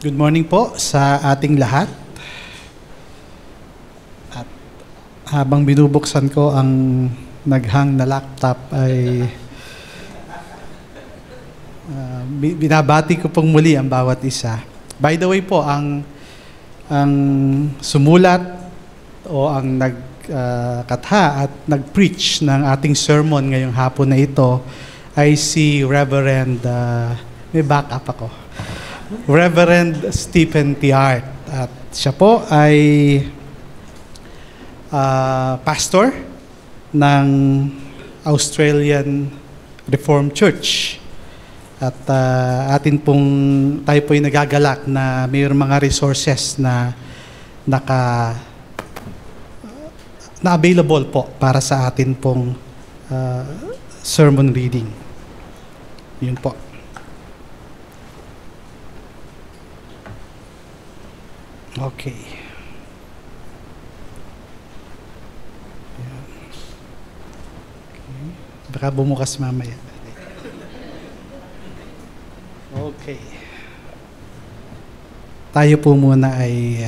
Good morning po sa ating lahat. At habang binubuksan ko ang naghang na laptop ay binabati ko pong muli ang bawat isa. By the way po, ang sumulat o ang nagkatha at nag-preach ng ating sermon ngayong hapon na ito ay si Reverend, may backup ako, Reverend Stephen Tiart. At siya po ay pastor ng Australian Reformed Church. At tayo po ay nagagalak na mayroong mga resources na available po para sa atin pong sermon reading. Yun po. Okay. Baka bumukas mamaya. Okay. Tayo po muna ay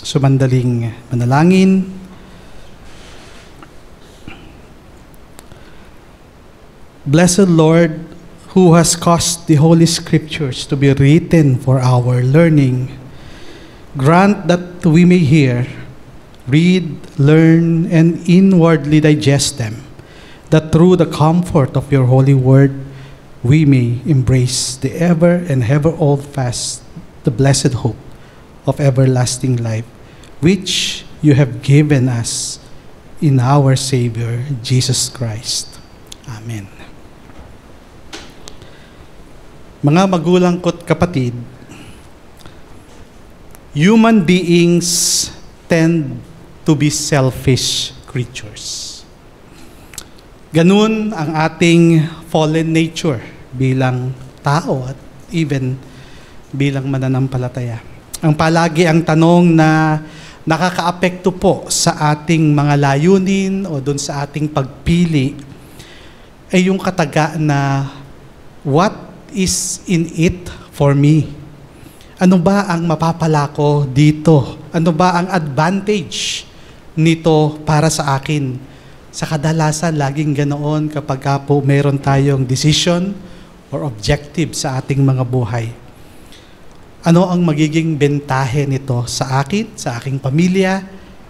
sumandaling manalangin. Blessed Lord, who has caused the Holy Scriptures to be written for our learning, grant that we may hear, read, learn, and inwardly digest them, that through the comfort of your holy word, we may embrace the ever and ever hold fast the blessed hope of everlasting life, which you have given us in our Savior, Jesus Christ. Amen. Mga magulang ko't kapatid, human beings tend to be selfish creatures. Ganun ang ating fallen nature bilang tao at even bilang mananampalataya. Ang palagi ang tanong na nakakaapekto po sa ating mga layunin o dun sa ating pagpili ay yung kataga na what is in it for me? Ano ba ang mapapala ko dito? Ano ba ang advantage nito para sa akin? Sa kadalasan, laging ganoon kapag po meron tayong decision or objective sa ating mga buhay. Ano ang magiging bentahe nito sa akin, sa aking pamilya,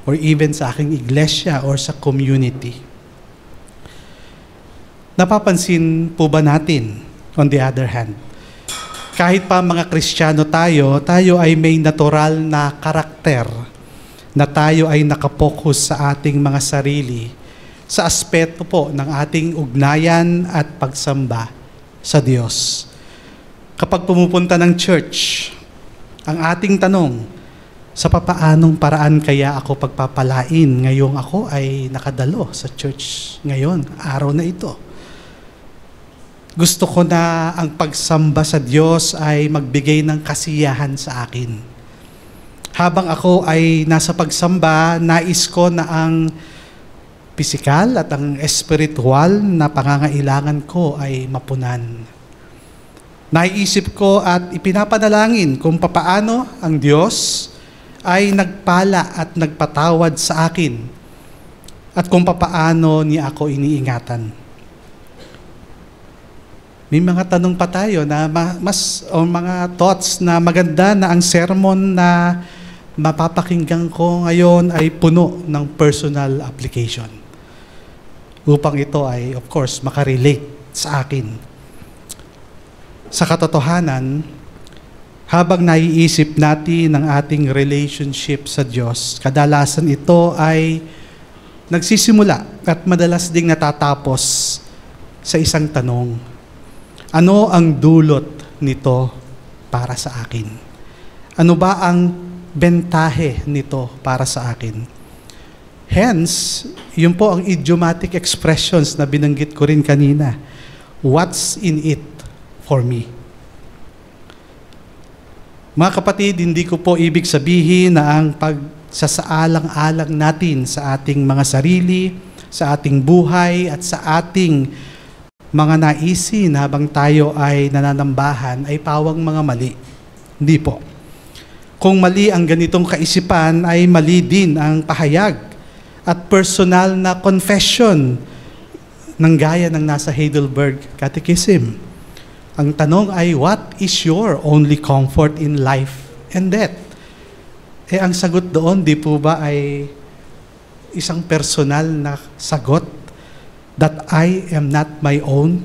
or even sa aking iglesia or sa community? Napapansin po ba natin, on the other hand, kahit pa mga Kristiyano tayo ay may natural na karakter na tayo ay nakapokus sa ating mga sarili sa aspeto po ng ating ugnayan at pagsamba sa Diyos. Kapag pumupunta ng church, ang ating tanong, sa papaanong paraan kaya ako pagpapalain ngayong ako ay nakadalo sa church ngayon, araw na ito? Gusto ko na ang pagsamba sa Diyos ay magbigay ng kasiyahan sa akin. Habang ako ay nasa pagsamba, nais ko na ang pisikal at ang espiritual na pangangailangan ko ay mapunan. Naiisip ko at ipinapanalangin kung papaano ang Diyos ay nagpala at nagpatawad sa akin at kung papaano niya ako iniingatan. May mga tanong pa tayo na mga thoughts na maganda na ang sermon na mapapakinggan ko ngayon ay puno ng personal application. Upang ito ay, of course, makarelate sa akin. Sa katotohanan, habang naiisip natin ang ating relationship sa Diyos, kadalasan ito ay nagsisimula at madalas ding natatapos sa isang tanong. Ano ang dulot nito para sa akin? Ano ba ang bentahe nito para sa akin? Hence, yun po ang idiomatic expressions na binanggit ko rin kanina. What's in it for me? Mga kapatid, hindi ko po ibig sabihin na ang pagsasaalang-alang natin sa ating mga sarili, sa ating buhay, at sa ating mga naisin habang tayo ay nananambahan ay pawang mga mali. Hindi po. Kung mali ang ganitong kaisipan, ay mali din ang pahayag at personal na confession ng gaya ng nasa Heidelberg Catechism. Ang tanong ay, what is your only comfort in life and death? Ang sagot doon, di po ba ay isang personal na sagot, that I am not my own,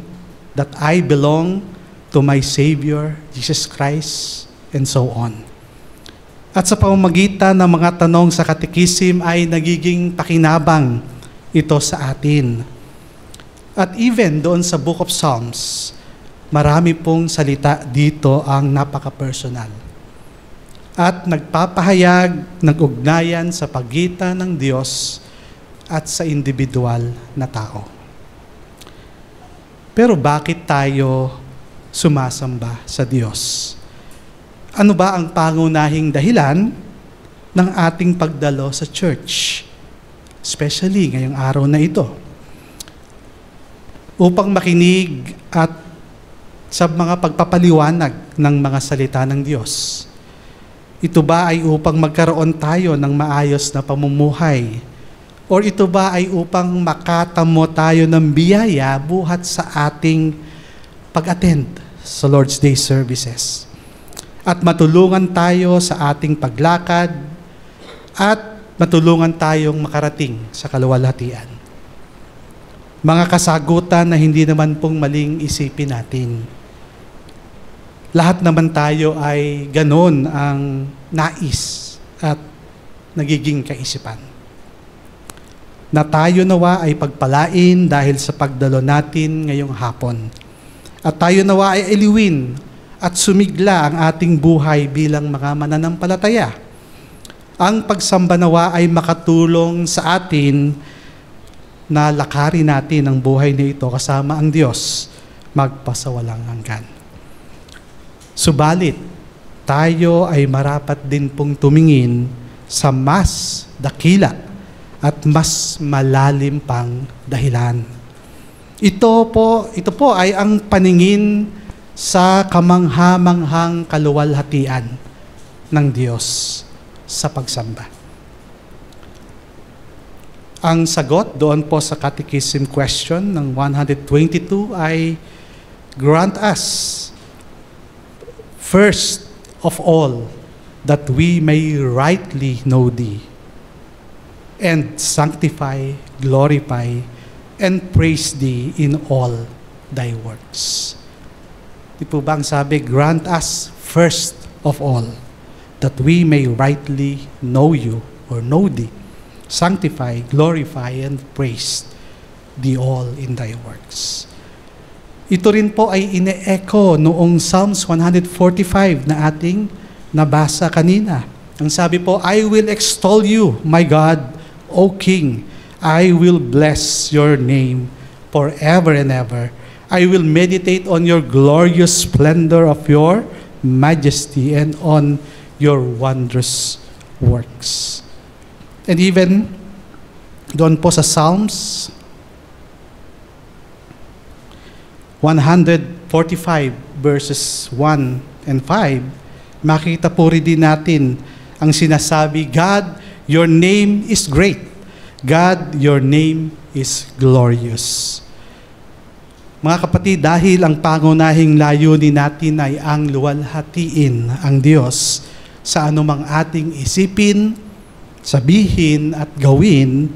that I belong to my Savior, Jesus Christ, and so on. At sa pamamagitan ng mga tanong sa Catechism ay nagiging pakinabang ito sa atin. At even doon sa Book of Psalms, marami pong salita dito ang napaka-personal. At nagpapahayag ng ugnayan sa pagitan ng Diyos at sa individual na tao. Pero bakit tayo sumasamba sa Diyos? Ano ba ang pangunahing dahilan ng ating pagdalo sa church? Especially ngayong araw na ito. Upang makinig at sa mga pagpapaliwanag ng mga salita ng Diyos. Ito ba ay upang magkaroon tayo ng maayos na pamumuhay? O ito ba ay upang makatamo tayo ng biyaya buhat sa ating pag-attend sa Lord's Day services? At matulungan tayo sa ating paglakad at matulungan tayong makarating sa kaluwalhatian. Mga kasagutan na hindi naman pong maling isipin natin. Lahat naman tayo ay ganon ang nais at nagiging kaisipan. Na tayo nawa ay pagpalain dahil sa pagdalo natin ngayong hapon. At tayo nawa ay iliwin at sumigla ang ating buhay bilang mga mananampalataya. Ang pagsamba nawa ay makatulong sa atin na lakarin natin ang buhay na ito kasama ang Diyos magpasawalang hanggan. Subalit, tayo ay marapat din pong tumingin sa mas dakila at mas malalim pang dahilan. Ito po ay ang paningin sa kamangha-manghang kaluwalhatian ng Diyos sa pagsamba. Ang sagot doon po sa Catechism question ng 122 ay, grant us, first of all, that we may rightly know Thee, and sanctify, glorify, and praise Thee in all Thy works. Di po bang sabi, grant us first of all, that we may rightly know You, or know Thee, sanctify, glorify, and praise Thee all in Thy works. Ito rin po ay ine-echo noong Psalms 145 na ating nabasa kanina. Ang sabi po, I will extol You, my God, O King, I will bless Your name forever and ever. I will meditate on Your glorious splendor of Your majesty and on Your wondrous works. And even doon po sa Psalms 145 verses 1 and 5, makita po rin din natin ang sinasabi, God, Your name is great. God, Your name is glorious. Mga kapatid, dahil ang pangunahing layunin natin ay ang luwalhatiin ang Diyos sa anumang ating isipin, sabihin at gawin,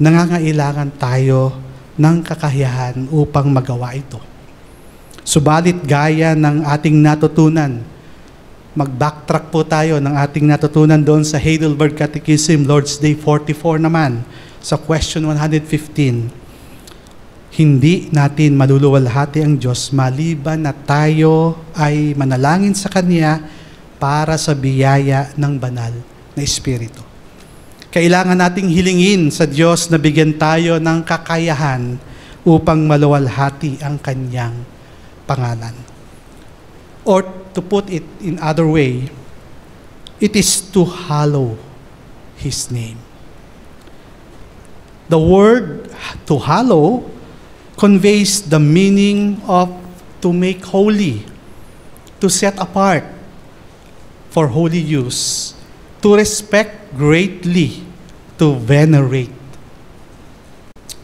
nangangailangan tayo ng kakayahan upang magawa ito. Subalit gaya ng ating natutunan, mag-backtrack po tayo ng ating natutunan doon sa Heidelberg Catechism, Lord's Day 44 naman, sa question 115. Hindi natin maluluwalhati ang Diyos maliban na tayo ay manalangin sa Kanya para sa biyaya ng banal na Espiritu. Kailangan nating hilingin sa Diyos na bigyan tayo ng kakayahan upang maluwalhati ang Kanyang pangalan. Or to put it in other way, it is to hallow His name. The word to hallow conveys the meaning of to make holy, to set apart, for holy use, to respect greatly, to venerate.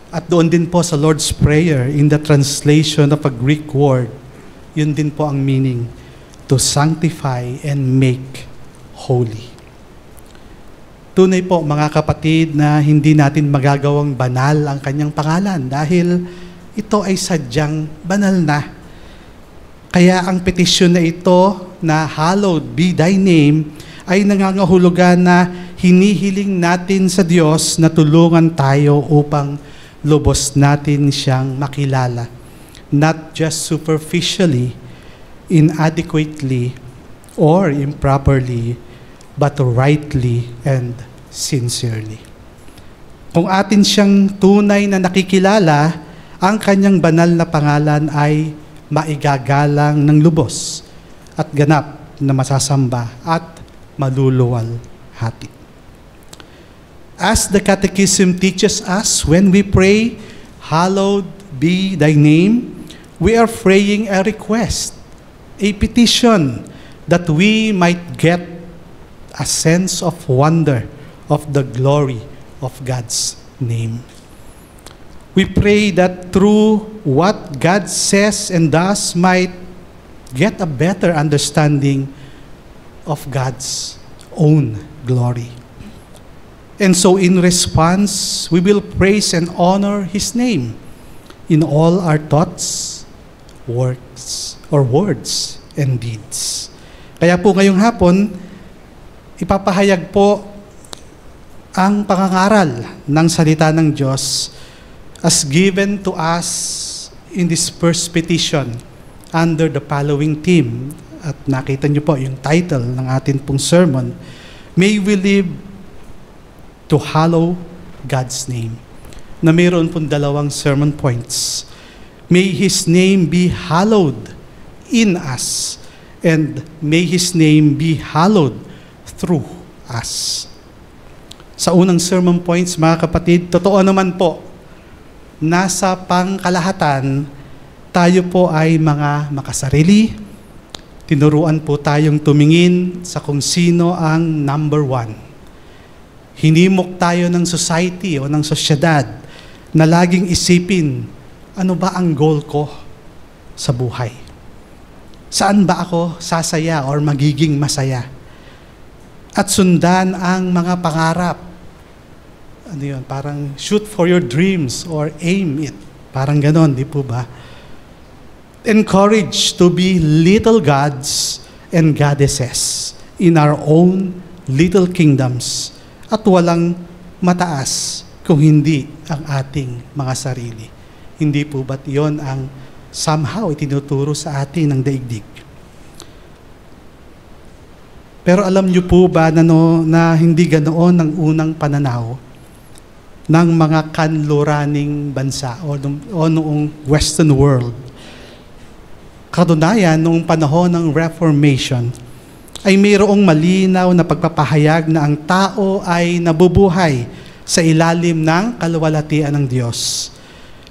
At doon din po sa Lord's Prayer, in the translation of a Greek word, yun din po ang meaning, to sanctify and make holy. Tunay po mga kapatid na hindi natin magagawang banal ang kanyang pangalan dahil ito ay sadyang banal na. Kaya ang petisyon na ito na hallowed be thy name ay nangangahulugan na hinihiling natin sa Diyos na tulungan tayo upang lubos natin siyang makilala. Not just superficially, inadequately, or improperly, but rightly and sincerely. Kung atin siyang tunay na nakikilala, ang kanyang banal na pangalan ay maigagalang ng lubos at ganap na masasamba at maluluwal hati. As the Catechism teaches us, when we pray, hallowed be thy name, we are praying a request, a petition, that we might get a sense of wonder of the glory of God's name. We pray that through what God says and does might get a better understanding of God's own glory. And so in response, we will praise and honor His name in all our thoughts, works, or words and deeds. Kaya po ngayong hapon, ipapahayag po ang pangangaral ng salita ng Diyos as given to us in this first petition under the following theme. At nakita niyo po yung title ng atin pong sermon, May we live to hallow God's name, na mayroon pong dalawang sermon points. May His name be hallowed in us, and may His name be hallowed through us. Sa unang sermon points, mga kapatid, totoo naman po, nasa pangkalahatan, tayo po ay mga makasarili. Tinuruan po tayong tumingin sa kung sino ang number one. Hinimok tayo ng society o ng sosyedad na laging isipin, ano ba ang goal ko sa buhay? Saan ba ako sasaya or magiging masaya? At sundan ang mga pangarap. Ano yun? Parang shoot for your dreams or aim it. Parang ganon, di po ba? Encourage to be little gods and goddesses in our own little kingdoms at walang mataas kung hindi ang ating mga sarili. Hindi po ba't yun ang somehow itinuturo sa atin ng daigdig? Pero alam niyo po ba na hindi ganoon ang unang pananaw ng mga kanluraning bansa o noong Western world? Katunayan, noong panahon ng Reformation, ay mayroong malinaw na pagpapahayag na ang tao ay nabubuhay sa ilalim ng kaluwalhatian ng Diyos.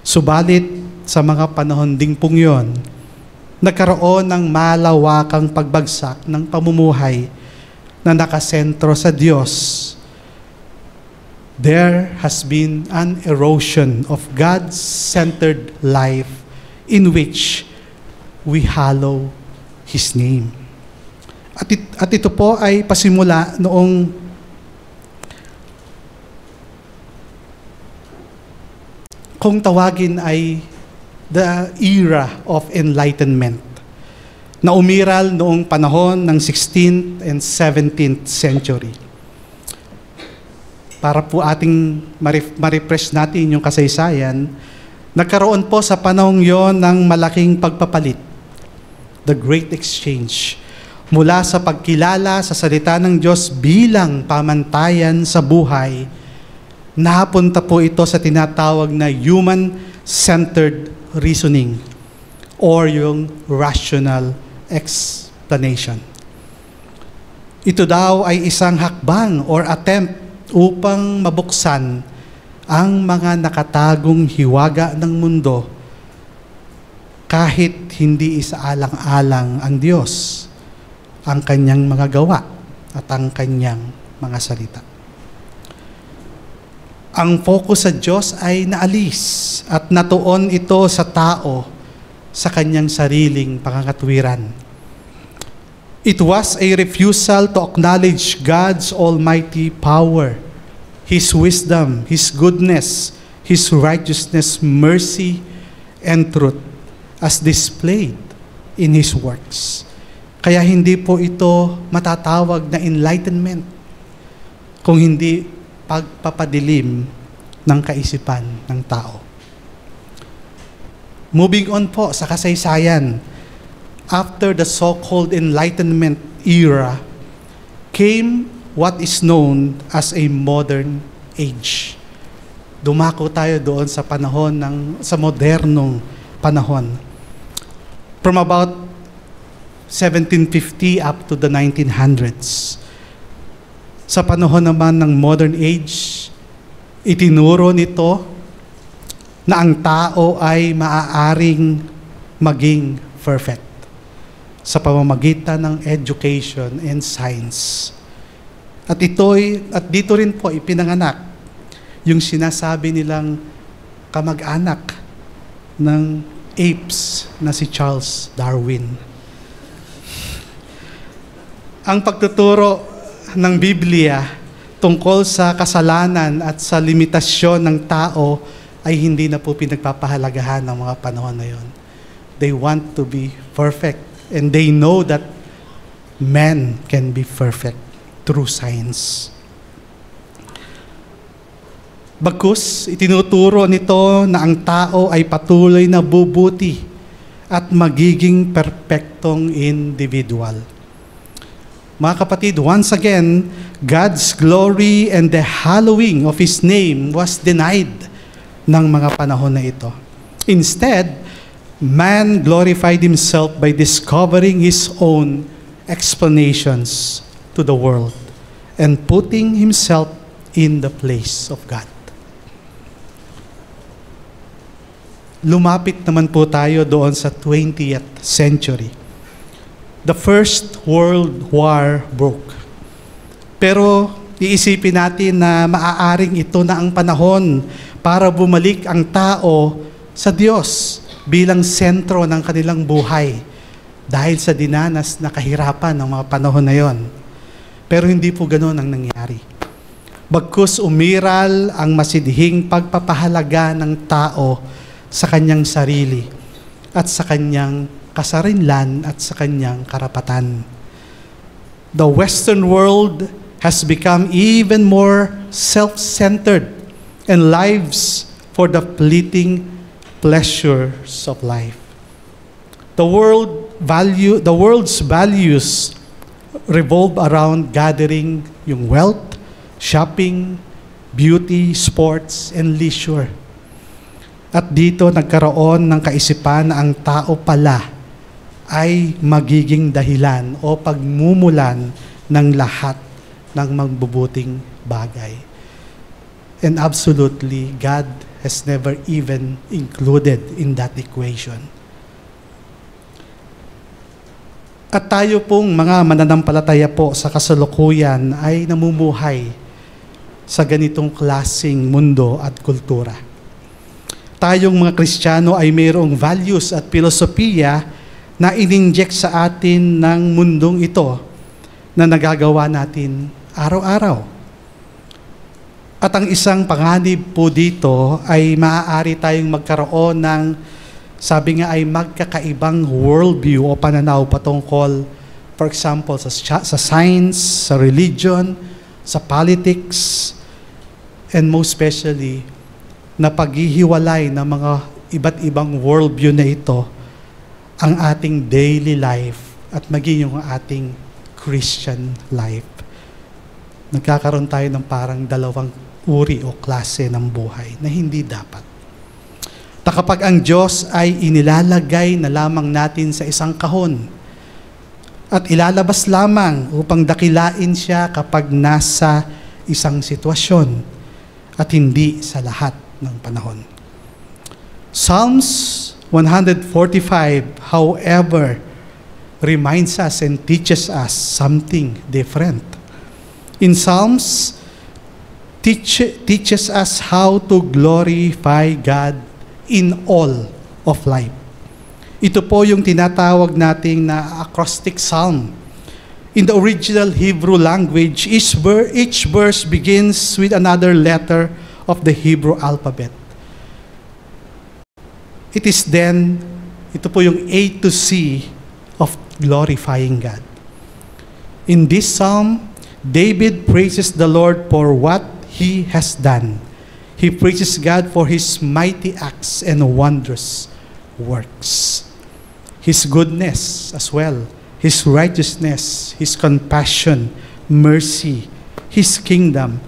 Subalit, sa mga panahon ding pong yun, nagkaroon ng malawakang pagbagsak ng pamumuhay na nakasentro sa Diyos. There has been an erosion of God-centered life in which we hallow His name. At ito po ay pasimula noong kung tawagin ay the era of enlightenment na umiral noong panahon ng 16th and 17th century. Para po ating ma-refresh natin yung kasaysayan, nagkaroon po sa panahong yon ng malaking pagpapalit, the Great Exchange, mula sa pagkilala sa salita ng Diyos bilang pamantayan sa buhay, napunta po ito sa tinatawag na human-centered reasoning or yung rational explanation. Ito daw ay isang hakbang or attempt upang mabuksan ang mga nakatagong hiwaga ng mundo kahit hindi isaalang-alang ang Diyos. ang kanyang mga gawa at ang kanyang mga salita. Ang focus sa Diyos ay naalis at natuon ito sa tao sa kanyang sariling pangangatuwiran. It was a refusal to acknowledge God's almighty power, His wisdom, His goodness, His righteousness, mercy, and truth as displayed in His works. Kaya hindi po ito matatawag na enlightenment kung hindi pagpapadilim ng kaisipan ng tao. Moving on po sa kasaysayan, after the so-called Enlightenment era, came what is known as a modern age. Dumako tayo doon sa panahon sa modernong panahon. From about 1750 up to the 1900s. Sa panahon naman ng modern age, itinuro nito na ang tao ay maaaring maging perfect sa pamamagitan ng education and science. At dito rin po ipinanganak yung sinasabi nilang kamag-anak ng apes na si Charles Darwin. Ang pagtuturo ng Biblia tungkol sa kasalanan at sa limitasyon ng tao ay hindi na po pinagpapahalagahan ng mga panahon na yon. They want to be perfect. And they know that man can be perfect through science. Bagkus, itinuturo nito na ang tao ay patuloy na bubuti at magiging perpektong individual. Mga kapatid, once again, God's glory and the hallowing of His name was denied ng mga panahon na ito. Instead, man glorified himself by discovering his own explanations to the world and putting himself in the place of God. Lumapit naman po tayo doon sa 20th century. The First World War broke. Pero iisipin natin na maaaring ito na ang panahon para bumalik ang tao sa Diyos bilang sentro ng kanilang buhay dahil sa dinanas na kahirapan ng mga panahon na yon. Pero hindi po ganoon ang nangyari. Bagkus umiral ang masidhing pagpapahalaga ng tao sa kanyang sarili at sa kanyang kasarinlan at sa kanyang karapatan. The Western world has become even more self-centered and lives for the fleeting pleasures of life. The world's values revolve around gathering yung wealth, shopping, beauty, sports, and leisure. At dito nagkaroon ng kaisipan na ang tao pala ay magiging dahilan o pagmumulan ng lahat ng magbubuting bagay. And absolutely, God has never even included in that equation. At tayo pong mga mananampalataya po sa kasalukuyan ay namumuhay sa ganitong klaseng mundo at kultura. Tayong mga Kristiyano ay mayroong values at filosofiya na ininject sa atin ng mundong ito na nagagawa natin araw-araw. At ang isang panganib po dito ay maaari tayong magkaroon ng, sabi nga ay magkakaibang worldview o pananaw patungkol, for example, sa science, sa religion, sa politics, and most especially, na paghihiwalay ng mga iba't ibang worldview na ito ang ating daily life at maging yung ating Christian life. Nagkakaroon tayo ng parang dalawang uri o klase ng buhay na hindi dapat. Kapag ang Diyos ay inilalagay na lamang natin sa isang kahon at ilalabas lamang upang dakilain siya kapag nasa isang sitwasyon at hindi sa lahat ng panahon. Psalms 145, however, reminds us and teaches us something different. In Psalms, teaches us how to glorify God in all of life. Ito po yung tinatawag nating na acrostic psalm. In the original Hebrew language, each verse begins with another letter of the Hebrew alphabet. It is then, ito po yung A to C of glorifying God. In this psalm, David praises the Lord for what He has done. He praises God for His mighty acts and wondrous works. His goodness as well, His righteousness, His compassion, mercy, His kingdom,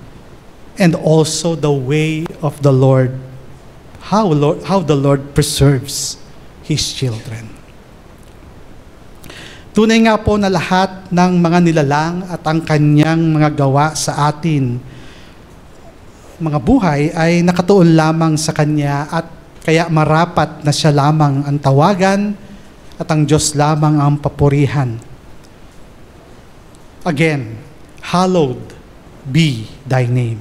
and also the way of the Lord, how the Lord preserves His children. Tunay nga po na lahat ng mga nilalang at ang kanyang mga gawa sa atin, mga buhay, ay nakatuon lamang sa Kanya at kaya marapat na Siya lamang ang tawagan at ang Diyos lamang ang papurihan. Again, hallowed be Thy name.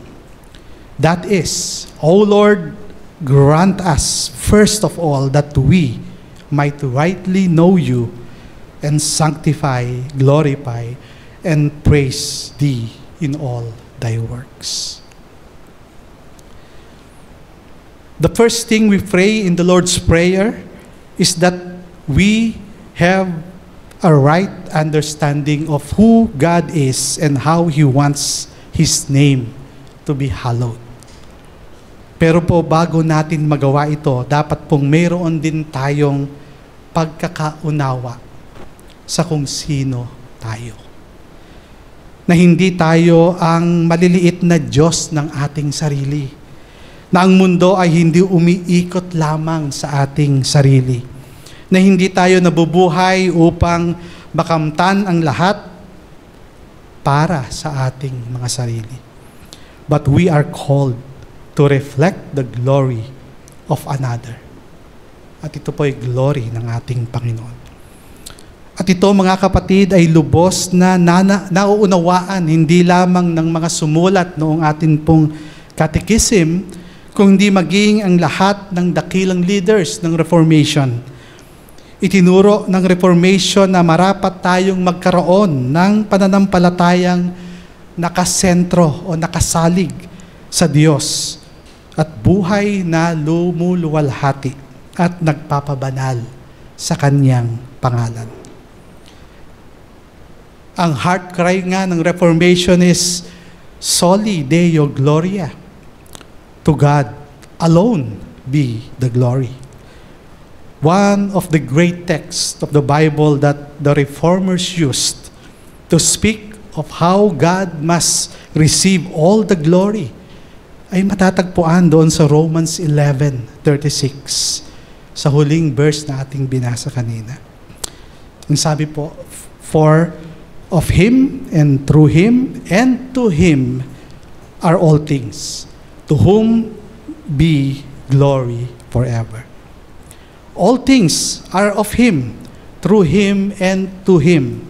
That is, O Lord, grant us first of all that we might rightly know You and sanctify, glorify, and praise Thee in all Thy works. The first thing we pray in the Lord's Prayer is that we have a right understanding of who God is and how He wants His name to be hallowed. Pero po bago natin magawa ito, dapat pong mayroon din tayong pagkakaunawa sa kung sino tayo. Na hindi tayo ang maliliit na Diyos ng ating sarili. Na ang mundo ay hindi umiikot lamang sa ating sarili. Na hindi tayo nabubuhay upang makamtan ang lahat para sa ating mga sarili. But we are called to reflect the glory of another. At ito po ay glory ng ating Panginoon. At ito, mga kapatid, ay lubos na nauunawaan hindi lamang ng mga sumulat noong atin pong catechism, kundi maging ang lahat ng dakilang leaders ng Reformation. Itinuro ng Reformation na marapat tayong magkaroon ng pananampalatayang nakasentro o nakasalig sa Diyos at buhay na lumuluwalhati at nagpapabanal sa Kanyang pangalan. Ang heart cry nga ng Reformation is, Soli Deo Gloria. To God alone be the glory. One of the great texts of the Bible that the Reformers used to speak of how God must receive all the glory ay matatagpuan doon sa Romans 11:36, sa huling verse na ating binasa kanina. Ang sabi po, for of Him, and through Him, and to Him are all things, to whom be glory forever. All things are of Him, through Him, and to Him.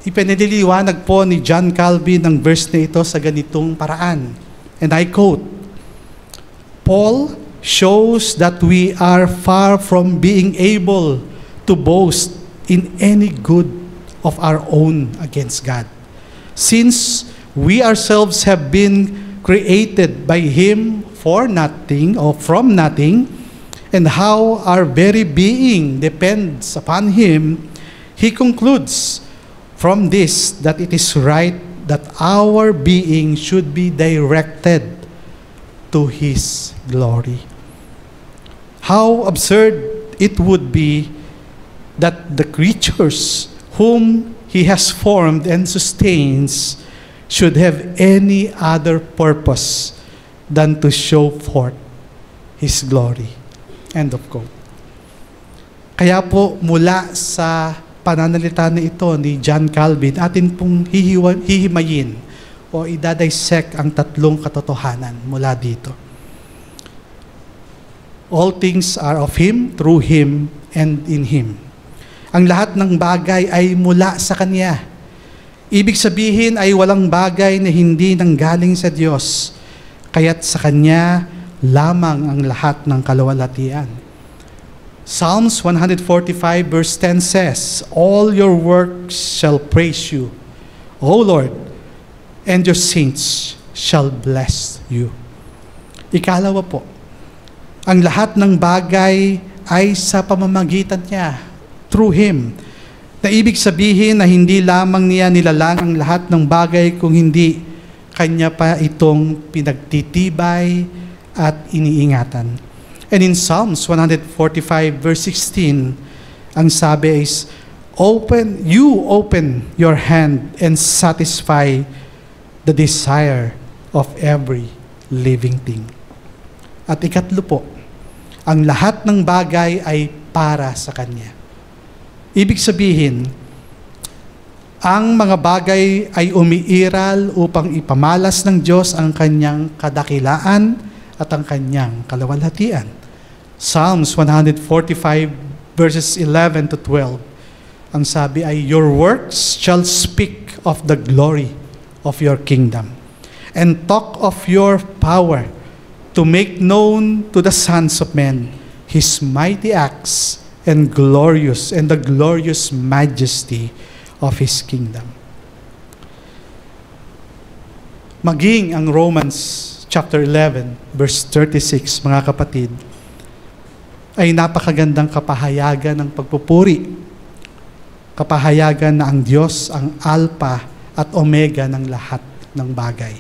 Ipinililiwanag po ni John Calvin ang verse na ito sa ganitong paraan. And I quote, Paul shows that we are far from being able to boast in any good of our own against God, since we ourselves have been created by Him for nothing or from nothing, and how our very being depends upon Him. He concludes from this that it is right that our being should be directed to His glory. How absurd it would be that the creatures whom He has formed and sustains should have any other purpose than to show forth His glory. End of quote. Kaya po mula sa pananalita na ito ni John Calvin, atin pong hihimayin o idadissect ang tatlong katotohanan mula dito. All things are of Him, through Him, and in Him. Ang lahat ng bagay ay mula sa Kanya. Ibig sabihin ay walang bagay na hindi nanggaling sa Diyos, kaya't sa Kanya lamang ang lahat ng kaluwalhatian. Psalms 145 verse 10 says, "All your works shall praise you, O Lord, and your saints shall bless you." Ikalawa po, ang lahat ng bagay ay sa pamamagitan niya, through Him. Na ibig sabihin na hindi lamang niya nilalang ang lahat ng bagay kung hindi Kanya pa itong pinagtitibay at iniingatan. And in Psalms 145 verse 16, ang sabi is, You open your hand and satisfy the desire of every living thing. At ikatlo po, ang lahat ng bagay ay para sa Kanya. Ibig sabihin, ang mga bagay ay umiiral upang ipamalas ng Diyos ang Kanyang kadakilaan at ang Kanyang kaluwalhatian. Psalms 145 verses 11 to 12, ang sabi ay, Your works shall speak of the glory of your kingdom, and talk of your power, to make known to the sons of men His mighty acts and the glorious majesty of His kingdom. Maging ang Romans chapter 11 verse 36, mga kapatid, ay napakagandang kapahayagan ng pagpupuri. Kapahayagan na ang Diyos ang Alpha at Omega ng lahat ng bagay.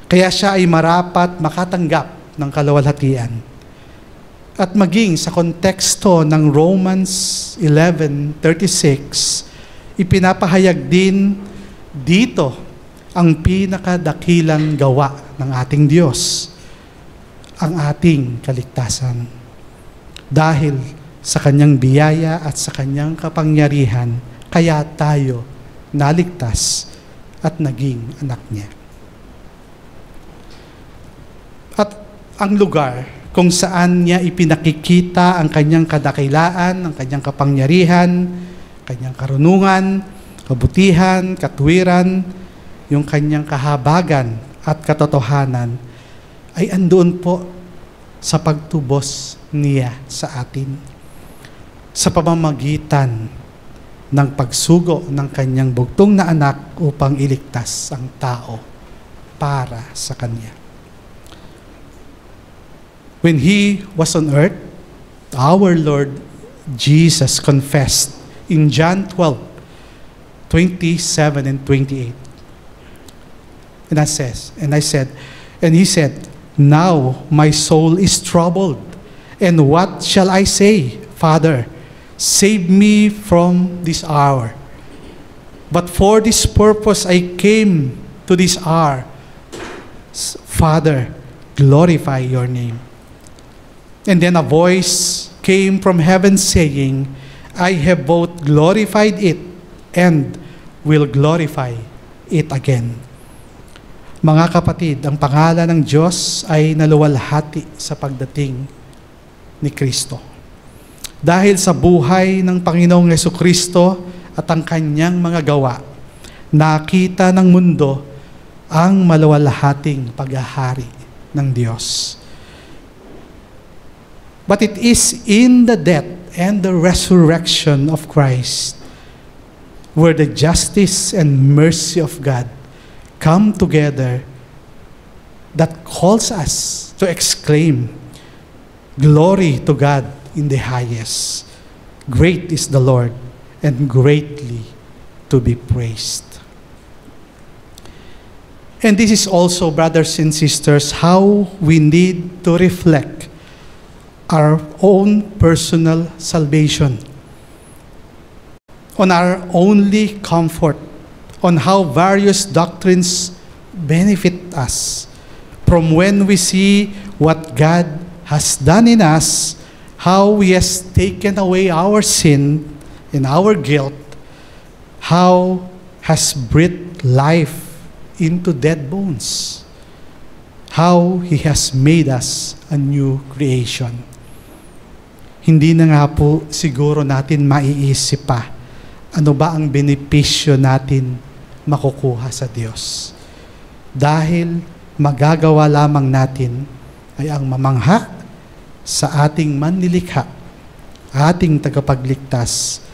Kaya siya ay marapat makatanggap ng kaluwalhatian. At maging sa konteksto ng Romans 11:36, ipinapahayag din dito ang pinakadakilang gawa ng ating Diyos, ang ating kaligtasan. Dahil sa Kanyang biyaya at sa Kanyang kapangyarihan, kaya tayo naligtas at naging anak niya. At ang lugar kung saan niya ipinakikita ang Kanyang kadakilaan, ang Kanyang kapangyarihan, Kanyang karunungan, kabutihan, katwiran, yung Kanyang kahabagan at katotohanan, ay andoon po sa pagtubos niya sa atin, sa pamamagitan ng pagsugo ng Kanyang bugtong na anak upang iligtas ang tao para sa Kanya. When He was on earth, our Lord Jesus confessed in John 12:27 and 28. And He said, Now my soul is troubled, and what shall I say? Father, save me from this hour. But for this purpose I came to this hour. Father, glorify your name. And then a voice came from heaven saying, I have both glorified it and will glorify it again. Mga kapatid, ang pangalan ng Diyos ay naluwalhati sa pagdating ni Kristo. Dahil sa buhay ng Panginoong Jesucristo at ang Kanyang mga gawa, nakita ng mundo ang maluwalhating paghahari ng Diyos. But it is in the death and the resurrection of Christ where the justice and mercy of God come together that calls us to exclaim, Glory to God in the highest. Great is the Lord, and greatly to be praised. And this is also, brothers and sisters, how we need to reflect our own personal salvation, on our only comfort, on how various doctrines benefit us from when we see what God has done in us, how He has taken away our sin and our guilt, how has breathed life into dead bones, how He has made us a new creation. hindi na nga po siguro natin maiisip pa ano ba ang benepisyo natin makukuha sa Diyos. Dahil magagawa lamang natin ay ang mamangha sa ating manlilikha, ating tagapagligtas,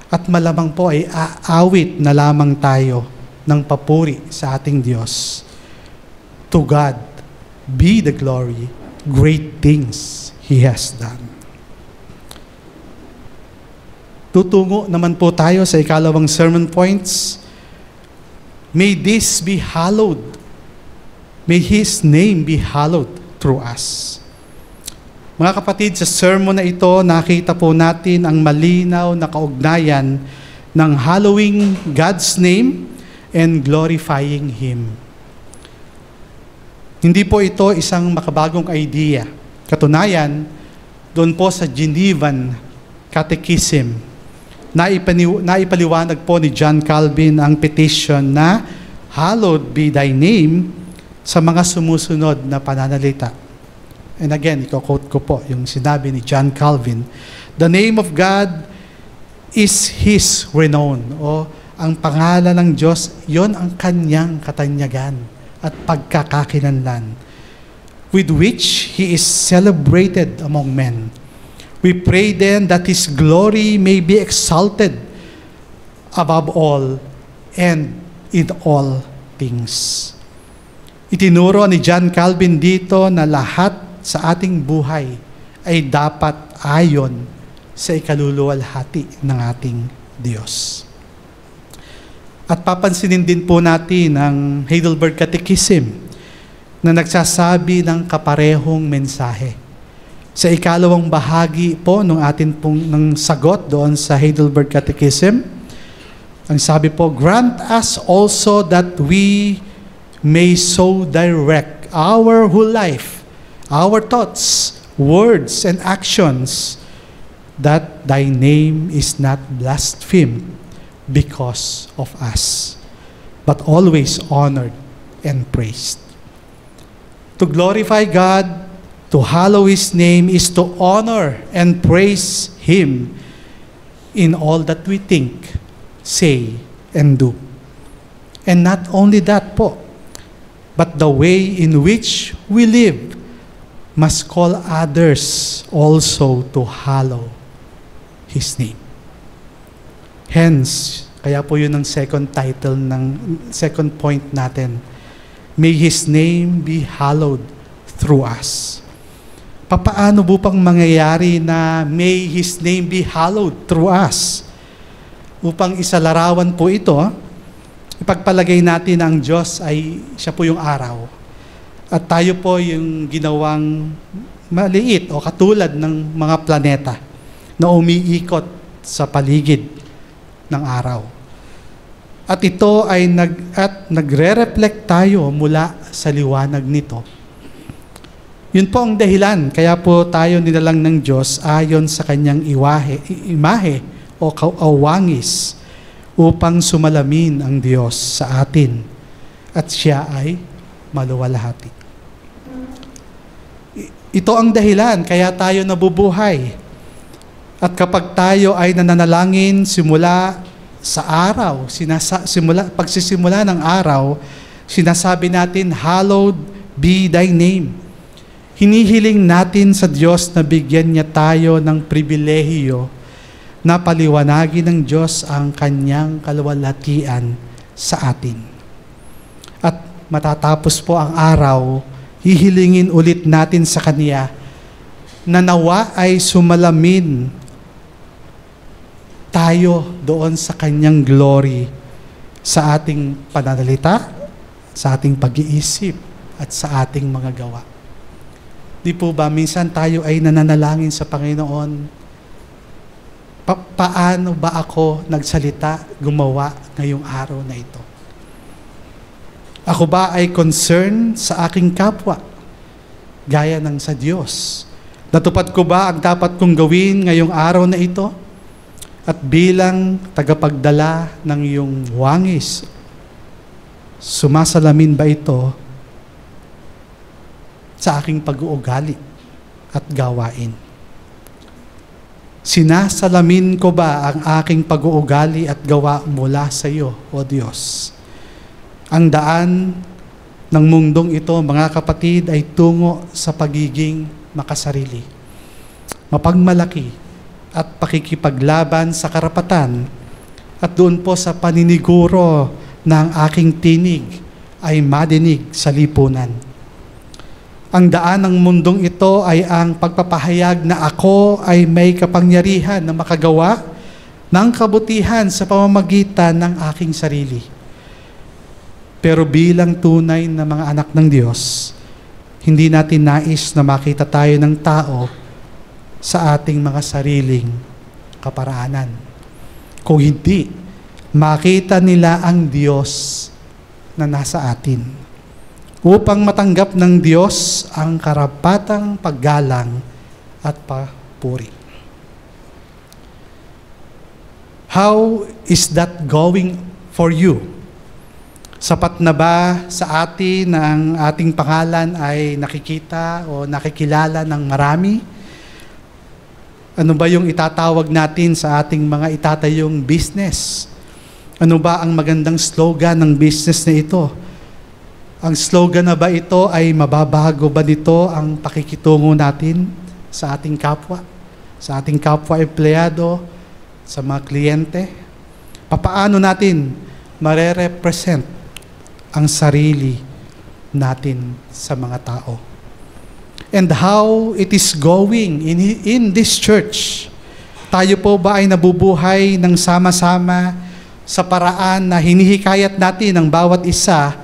at malamang po ay aawit na lamang tayo ng papuri sa ating Diyos. To God be the glory, great things He has done. Tutungo naman po tayo sa ikalawang sermon points. May this be hallowed. May His name be hallowed through us. Mga kapatid, sa sermon na ito, nakita po natin ang malinaw na kaugnayan ng hallowing God's name and glorifying Him. Hindi po ito isang makabagong idea. Katunayan, doon po sa Genevan Catechism, naipaliwanag po ni John Calvin ang petition na hallowed be thy name sa mga sumusunod na pananalita. And again, iko-quote ko po yung sinabi ni John Calvin, the name of God is His renown. O ang pangalan ng Diyos, yon ang kanyang katanyagan at pagkakakilanlan, with which He is celebrated among men. We pray then that His glory may be exalted above all and in all things. Itinuro ni John Calvin dito na lahat sa ating buhay ay dapat ayon sa ikaluluwalhati ng ating Diyos. At papansinin din po natin ang Heidelberg Catechism na nagsasabi ng kaparehong mensahe. Sa ikalawang bahagi po ng sagot doon sa Heidelberg Catechism, ang sabi po, grant us also that we may so direct our whole life, our thoughts, words, and actions, that thy name is not blasphemed because of us, but always honored and praised. To glorify God, to hallow His name, is to honor and praise Him in all that we think, say, and do. And not only that po, but the way in which we live must call others also to hallow His name. Hence, kaya po yun ang second title ng second point natin. May His name be hallowed through us. Papaano po pang mangyayari na may His name be hallowed through us? Upang isalarawan po ito, ipagpalagay natin ang Diyos ay siya po yung araw. At tayo po yung ginawang maliit o katulad ng mga planeta na umiikot sa paligid ng araw. At ito ay nagre-reflect tayo mula sa liwanag nito. Yun po ang dahilan, kaya po tayo nilalang ng Diyos ayon sa kanyang imahe o kawangis upang sumalamin ang Diyos sa atin at siya ay maluwalhati. Ito ang dahilan, kaya tayo nabubuhay. At kapag tayo ay nananalangin simula sa araw, pagsisimula ng araw, sinasabi natin, hallowed be thy name. Hinihiling natin sa Diyos na bigyan niya tayo ng pribilehiyo na paliwanagin ng Diyos ang kanyang kaluwalhatian sa atin. At matatapos po ang araw, hihilingin ulit natin sa Kanya na nawa ay sumalamin tayo doon sa Kanyang glory sa ating pananalita, sa ating pag-iisip, at sa ating mga gawa. Di po ba, minsan tayo ay nananalangin sa Panginoon, paano ba ako nagsalita, gumawa ngayong araw na ito? Ako ba ay concerned sa aking kapwa, gaya ng sa Diyos? Natupad ko ba ang dapat kong gawin ngayong araw na ito? At bilang tagapagdala ng iyong wangis, sumasalamin ba ito sa aking pag-uugali at gawain? Sinasalamin ko ba ang aking pag-uugali at gawa mula sa iyo, O Diyos? Ang daan ng mundong ito, mga kapatid, ay tungo sa pagiging makasarili, mapagmalaki, at pakikipaglaban sa karapatan, at doon po sa paniniguro ng aking tinig ay madinig sa lipunan. Ang daan ng mundong ito ay ang pagpapahayag na ako ay may kapangyarihan na makagawa ng kabutihan sa pamamagitan ng aking sarili. Pero bilang tunay na mga anak ng Diyos, hindi natin nais na makita tayo ng tao sa ating mga sariling kaparaanan. Kung hindi, makita nila ang Diyos na nasa atin, upang matanggap ng Diyos ang karapatang paggalang at papuri. How is that going for you? Sapat na ba sa atin na ang ating pangalan ay nakikita o nakikilala ng marami? Ano ba yung itatawag natin sa ating mga itatayong business? Ano ba ang magandang slogan ng business na ito? Ang slogan na ba ito ay mababago ba nito ang pakikitungo natin sa ating kapwa empleyado, sa mga kliyente? Papaano natin mare-represent ang sarili natin sa mga tao? And how it is going in this church? Tayo po ba ay nabubuhay ng sama-sama sa paraan na hinihikayat natin ang bawat isa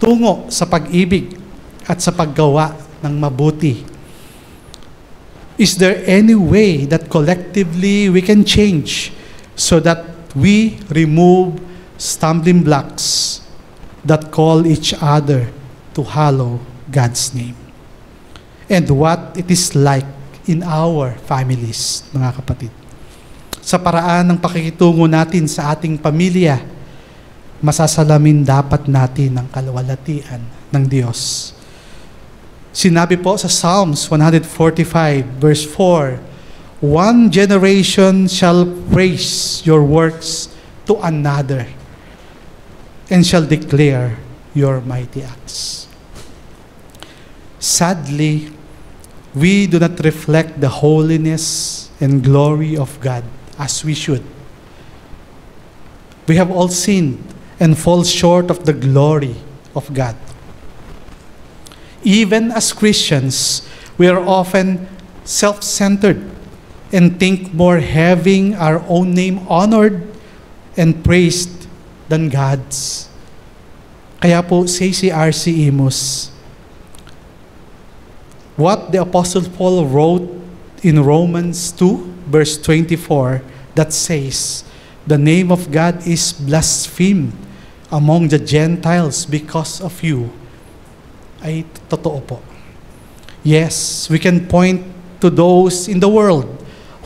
tungo sa pag-ibig at sa paggawa ng mabuti? Is there any way that collectively we can change so that we remove stumbling blocks that call each other to hallow God's name? And what it is like in our families, mga kapatid. Sa paraan ng pakikitungo natin sa ating pamilya, masasalamin dapat natin ang kaluwalhatian ng Diyos. Sinabi po sa Psalms 145 verse 4, "One generation shall praise your works to another, and shall declare your mighty acts." Sadly, we do not reflect the holiness and glory of God as we should. We have all sinned and fall short of the glory of God. Even as Christians, we are often self-centered and think more having our own name honored and praised than God's. Kaya po, say si R.C. Imus, what the Apostle Paul wrote in Romans 2, verse 24, that says, "The name of God is blasphemed among the Gentiles because of you," ay totoo po. Yes, we can point to those in the world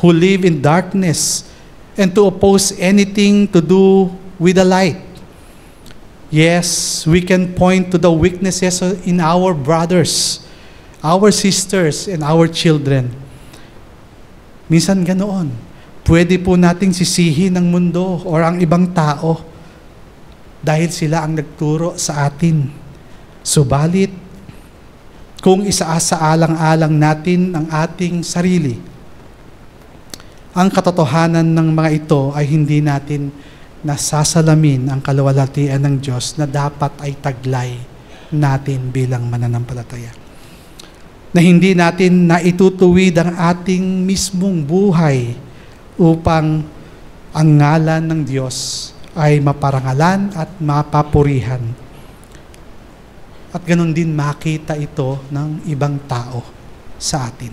who live in darkness and to oppose anything to do with the light. Yes, we can point to the weaknesses in our brothers, our sisters, and our children. Minsan ganoon. Pwede po nating sisihin ng mundo o ang ibang tao dahil sila ang nagturo sa atin. Subalit, kung isaasaalang-alang natin ang ating sarili, ang katotohanan ng mga ito ay hindi natin nasasalamin ang kaluwalhatian ng Diyos na dapat ay taglay natin bilang mananampalataya. Na hindi natin naitutuwid ang ating mismong buhay upang ang ngalan ng Diyos ay maparangalan at mapapurihan. At ganun din makita ito ng ibang tao sa atin.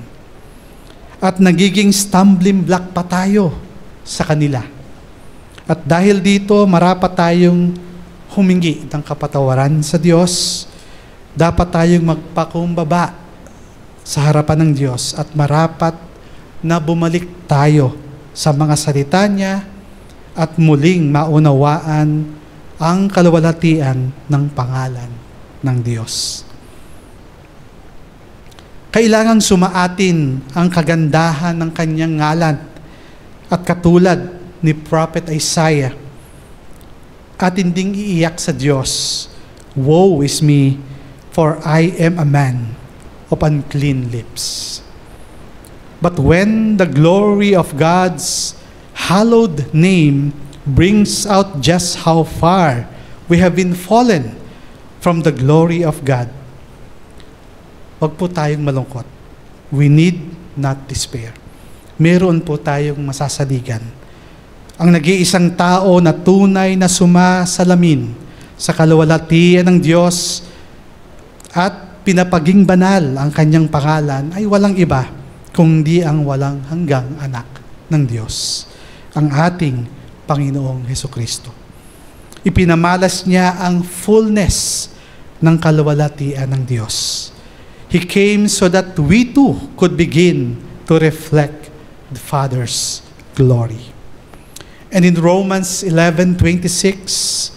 At nagiging stumbling block pa tayo sa kanila. At dahil dito, marapat tayong humingi ng kapatawaran sa Diyos. Dapat tayong magpakumbaba sa harapan ng Diyos at marapat na bumalik tayo sa mga salita niya at muling maunawaan ang kaluwalhatian ng pangalan ng Diyos. Kailangang sumaatin ang kagandahan ng kanyang ngalan At katulad ni Prophet Isaiah, atinding iiyak sa Diyos, "Woe is me, for I am a man of unclean lips." But when the glory of God's hallowed name brings out just how far we have been fallen from the glory of God, wag po tayong malungkot. We need not despair. Meron po tayong masasaligan. Ang nag-iisang tao na tunay na sumasalamin sa kaluwalhatian ng Diyos at pinapaging banal ang kanyang pangalan ay walang iba kundi ang walang hanggang anak ng Diyos, ang ating Panginoong Hesukristo. Ipinamalas niya ang fullness ng kaluwalhatian ng Diyos. He came so that we too could begin to reflect the Father's glory. And in Romans 11:26,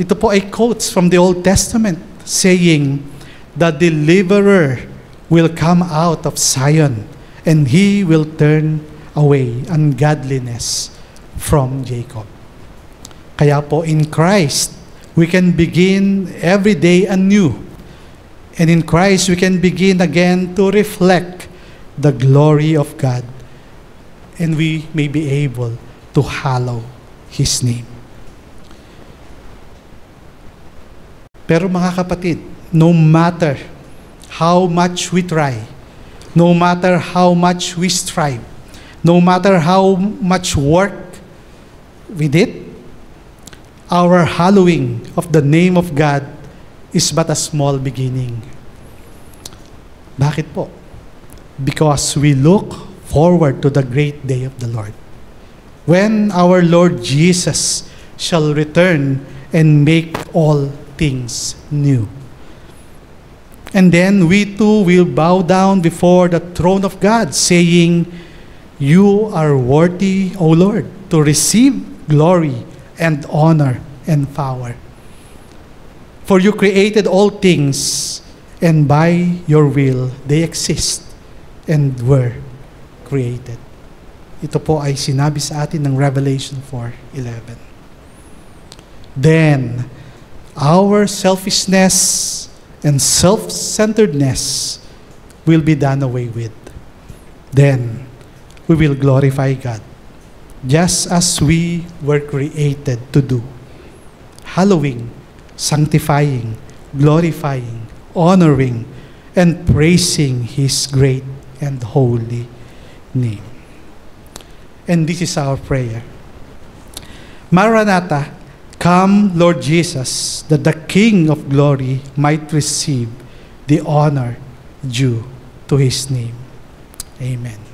ito po ay quotes from the Old Testament saying, "The deliverer will come out of Zion, and he will turn away ungodliness from Jacob." Kaya po in Christ, we can begin every day anew. And in Christ, we can begin again to reflect the glory of God. And we may be able to hallow His name. Pero mga kapatid, no matter how much we try, no matter how much we strive, no matter how much work we did, our hallowing of the name of God is but a small beginning. Bakit po? Because we look forward to the great day of the Lord, when our Lord Jesus shall return and make all things new. And then we too will bow down before the throne of God, saying, "You are worthy, O Lord, to receive glory and honor and power. For you created all things, and by your will they exist and were created." Ito po ay sinabi sa atin ng Revelation 4:11. Then, our selfishness and self-centeredness will be done away with. Then, we will glorify God, just as we were created to do. Hallowing, sanctifying, glorifying, honoring, and praising His great and holy name. And this is our prayer. Maranatha, come, Lord Jesus, that the King of glory might receive the honor due to His name. Amen.